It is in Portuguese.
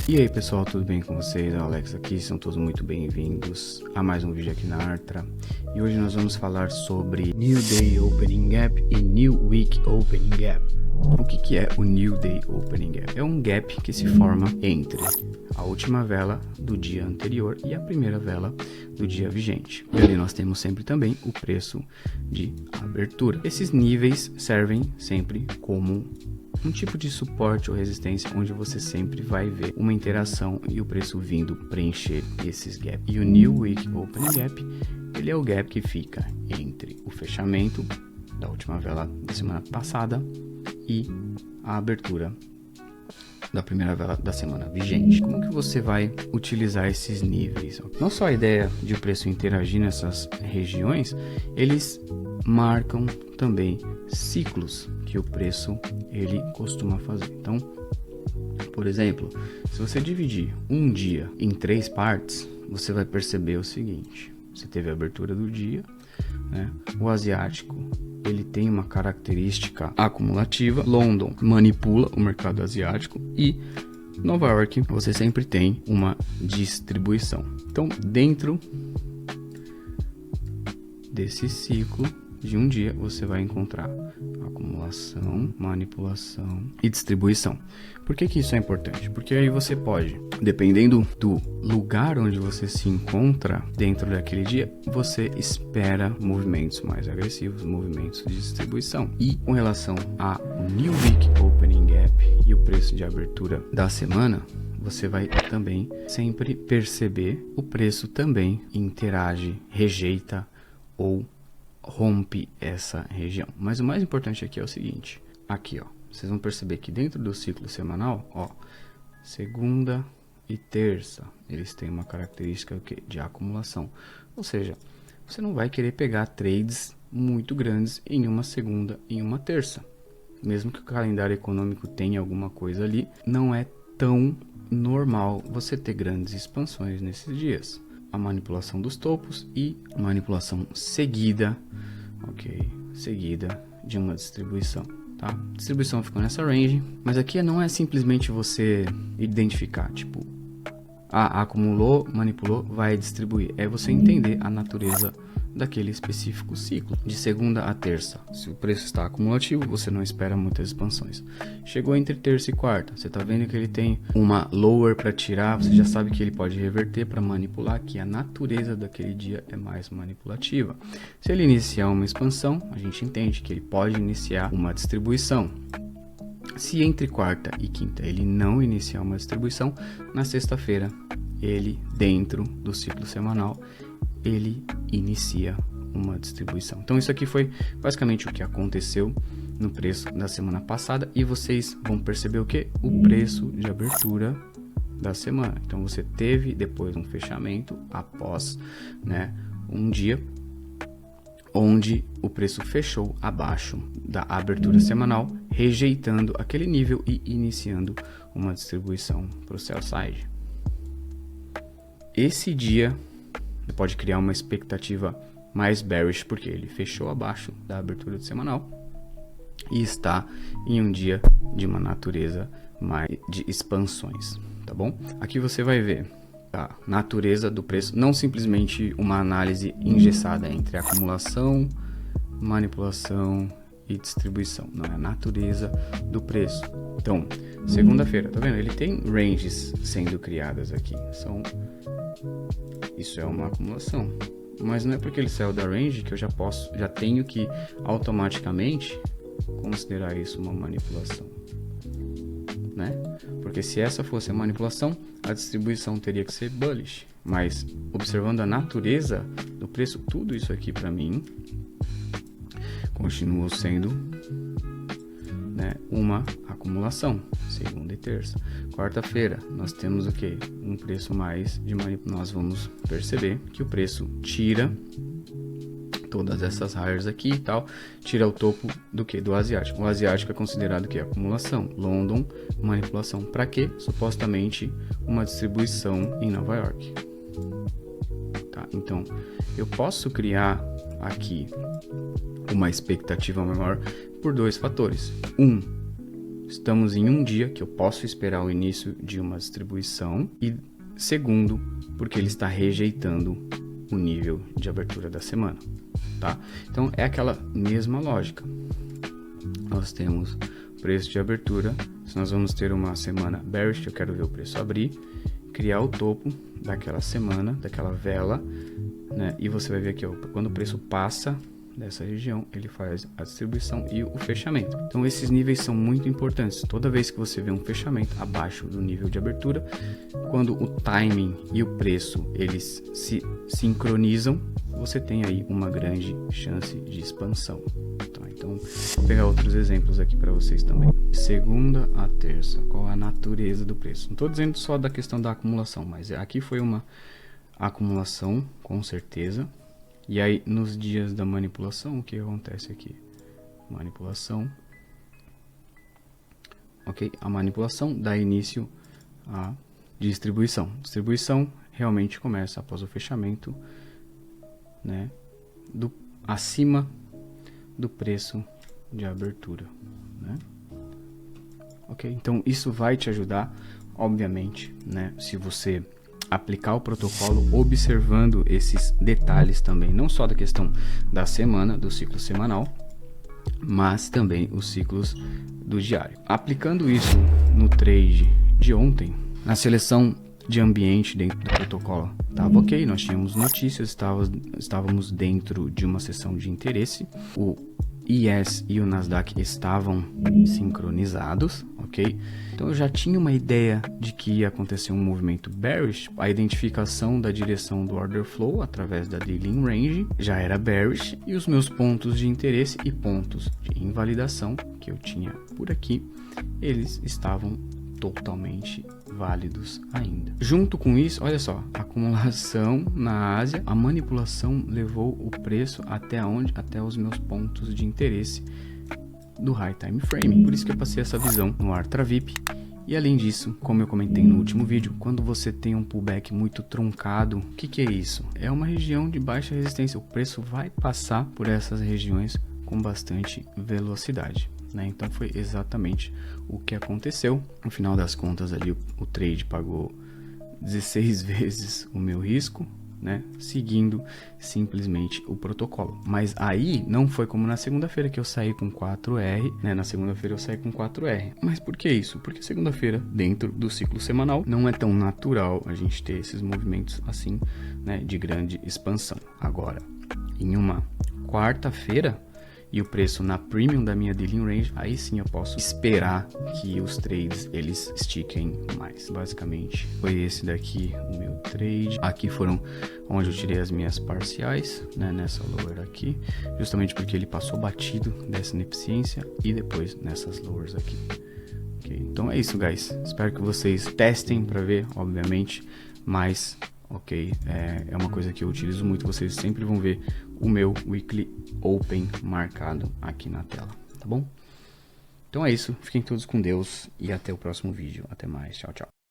E aí pessoal, tudo bem com vocês? Alex aqui, são todos muito bem-vindos a mais um vídeo aqui na Artra. E hoje nós vamos falar sobre New Day Opening Gap e New Week Opening Gap. O que é o New Day Opening Gap? É um gap que se forma entre a última vela do dia anterior e a primeira vela do dia vigente. E ali nós temos sempre também o preço de abertura. Esses níveis servem sempre como um tipo de suporte ou resistência onde você sempre vai ver uma interação e o preço vindo preencher esses gaps. E o New Week Opening Gap, ele é o gap que fica entre o fechamento da última vela da semana passada e a abertura da primeira vela da semana vigente. Como que você vai utilizar esses níveis? Não só a ideia de o preço interagir nessas regiões, eles marcam também ciclos que o preço ele costuma fazer. Então, por exemplo, se você dividir um dia em 3 partes, você vai perceber o seguinte: você teve a abertura do dia, né? O asiático ele tem uma característica acumulativa, London manipula o mercado asiático e Nova York você sempre tem uma distribuição. Então, dentro desse ciclo de um dia, você vai encontrar acumulação, manipulação e distribuição. Por que isso é importante? Porque aí você pode, dependendo do lugar onde você se encontra dentro daquele dia, você espera movimentos mais agressivos, movimentos de distribuição. E com relação a New Week Opening Gap e o preço de abertura da semana, você vai também sempre perceber o preço também interage, rejeita ou rompe essa região. Mas o mais importante aqui é o seguinte: aqui, ó, vocês vão perceber que dentro do ciclo semanal, ó, segunda e terça, eles têm uma característica o quê? De acumulação. Ou seja, você não vai querer pegar trades muito grandes em uma segunda e em uma terça. Mesmo que o calendário econômico tenha alguma coisa ali, não é tão normal você ter grandes expansões nesses dias. A manipulação dos topos e a manipulação seguida, ok? Seguida de uma distribuição, tá? Distribuição ficou nessa range, mas aqui não é simplesmente você identificar, tipo, acumulou, manipulou, vai distribuir. É você entender a natureza daquele específico ciclo. De segunda a terça, se o preço está acumulativo, você não espera muitas expansões. Chegou entre terça e quarta, você está vendo que ele tem uma lower para tirar, você já sabe que ele pode reverter para manipular, que a natureza daquele dia é mais manipulativa. Se ele iniciar uma expansão, a gente entende que ele pode iniciar uma distribuição. Se entre quarta e quinta ele não iniciar uma distribuição, na sexta-feira ele, dentro do ciclo semanal, ele inicia uma distribuição. Então isso aqui foi basicamente o que aconteceu no preço da semana passada, e vocês vão perceber o que? O preço de abertura da semana. Então você teve depois um fechamento após, né, um dia onde o preço fechou abaixo da abertura semanal, rejeitando aquele nível e iniciando uma distribuição para o sell side. Esse dia pode criar uma expectativa mais bearish, porque ele fechou abaixo da abertura semanal e está em um dia de uma natureza mais de expansões, tá bom? Aqui você vai ver a natureza do preço, não simplesmente uma análise engessada entre acumulação, manipulação e distribuição, não, é a natureza do preço. Então, segunda-feira, tá vendo? Ele tem ranges sendo criadas aqui, isso é uma acumulação, mas não é porque ele saiu da range que eu já tenho que automaticamente considerar isso uma manipulação, né? Porque se essa fosse a manipulação, a distribuição teria que ser bullish. Mas observando a natureza do preço, tudo isso aqui para mim continua sendo, né, uma acumulação. Segunda e terça. Quarta-feira nós temos o que? Um preço mais de manipulação. Nós vamos perceber que o preço tira todas essas higher aqui e tal, tira o topo do que? Do asiático. O asiático é considerado que acumulação. London, manipulação. Para quê? Supostamente uma distribuição em Nova York. Tá? Então, eu posso criar aqui uma expectativa maior por dois fatores. estamos em um dia que eu posso esperar o início de uma distribuição, e segundo, porque ele está rejeitando o nível de abertura da semana, tá? Então é aquela mesma lógica. Nós temos preço de abertura. Se nós vamos ter uma semana bearish, eu quero ver o preço abrir, criar o topo daquela semana, daquela vela, né? E você vai ver aqui, ó, quando o preço passa dessa região, ele faz a distribuição e o fechamento. Então esses níveis são muito importantes. Toda vez que você vê um fechamento abaixo do nível de abertura, quando o timing e o preço eles se sincronizam, você tem aí uma grande chance de expansão. Tá? Então vou pegar outros exemplos aqui para vocês também. Segunda a terça, qual a natureza do preço? Não estou dizendo só da questão da acumulação, mas aqui foi uma acumulação, com certeza. E aí, nos dias da manipulação, o que acontece aqui? Manipulação. Ok? A manipulação dá início à distribuição. Distribuição realmente começa após o fechamento, né, acima do preço de abertura, né? Ok? Então, isso vai te ajudar, obviamente, né, se você aplicar o protocolo observando esses detalhes também, não só da questão da semana, do ciclo semanal, mas também os ciclos do diário. Aplicando isso no trade de ontem, na seleção de ambiente dentro do protocolo estava ok, nós tínhamos notícias, estávamos dentro de uma sessão de interesse, o IS e o Nasdaq estavam sincronizados, ok? Então eu já tinha uma ideia de que ia acontecer um movimento bearish. A identificação da direção do order flow através da dealing range já era bearish, e os meus pontos de interesse e pontos de invalidação que eu tinha por aqui, eles estavam totalmente válidos ainda. Junto com isso, olha só, acumulação na Ásia, a manipulação levou o preço até onde? Até os meus pontos de interesse do High Time Frame. Por isso que eu passei essa visão no Artra VIP. E além disso, como eu comentei no último vídeo, quando você tem um pullback muito truncado, o que é isso? É uma região de baixa resistência. O preço vai passar por essas regiões com bastante velocidade, né? Então foi exatamente o que aconteceu. No final das contas ali o trade pagou 16 vezes o meu risco, né? Seguindo simplesmente o protocolo. Mas aí não foi como na segunda-feira que eu saí com 4R, né? Na segunda-feira eu saí com 4R. Mas por que isso? Porque segunda-feira, dentro do ciclo semanal, não é tão natural a gente ter esses movimentos assim, né, de grande expansão. Agora, em uma quarta-feira, e o preço na premium da minha dealing range, aí sim eu posso esperar que os trades eles estiquem mais. Basicamente foi esse daqui o meu trade. Aqui foram onde eu tirei as minhas parciais, né, nessa lower aqui, justamente porque ele passou batido dessa ineficiência, e depois nessas lowers aqui. Okay? Então é isso, guys. Espero que vocês testem para ver, obviamente, mas ok, é uma coisa que eu utilizo muito. Vocês sempre vão ver o meu Weekly Open marcado aqui na tela, tá bom? Então é isso, fiquem todos com Deus e até o próximo vídeo. Até mais, tchau, tchau.